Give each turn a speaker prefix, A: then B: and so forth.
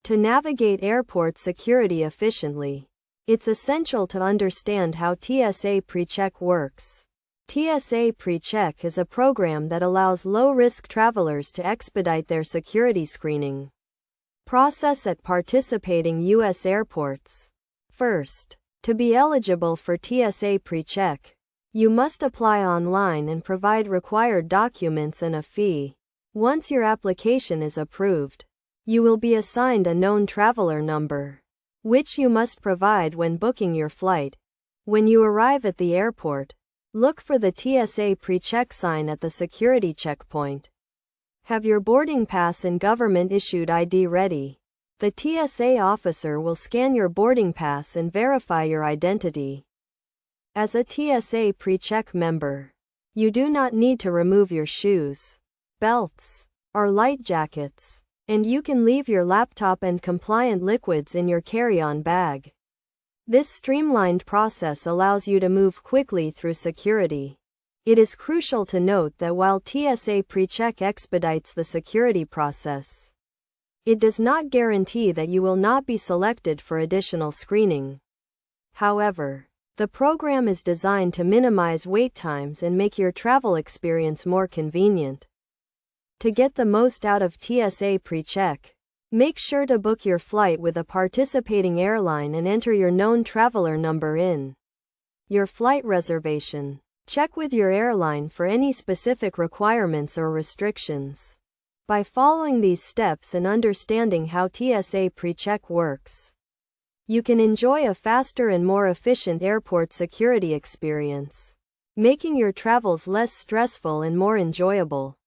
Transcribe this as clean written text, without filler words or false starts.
A: To navigate airport security efficiently, it's essential to understand how TSA Precheck works. TSA Precheck is a program that allows low-risk travelers to expedite their security screening process at participating U.S. airports. First, to be eligible for TSA Precheck, you must apply online and provide required documents and a fee. Once your application is approved, you will be assigned a known traveler number, which you must provide when booking your flight. When you arrive at the airport, look for the TSA Precheck sign at the security checkpoint. Have your boarding pass and government-issued ID ready. The TSA officer will scan your boarding pass and verify your identity. As a TSA Precheck member, you do not need to remove your shoes, belts, or light jackets, and you can leave your laptop and compliant liquids in your carry-on bag. This streamlined process allows you to move quickly through security. It is crucial to note that while TSA Precheck expedites the security process, it does not guarantee that you will not be selected for additional screening. However, the program is designed to minimize wait times and make your travel experience more convenient. To get the most out of TSA Precheck, make sure to book your flight with a participating airline and enter your known traveler number in your flight reservation. Check with your airline for any specific requirements or restrictions. By following these steps and understanding how TSA Precheck works, you can enjoy a faster and more efficient airport security experience, making your travels less stressful and more enjoyable.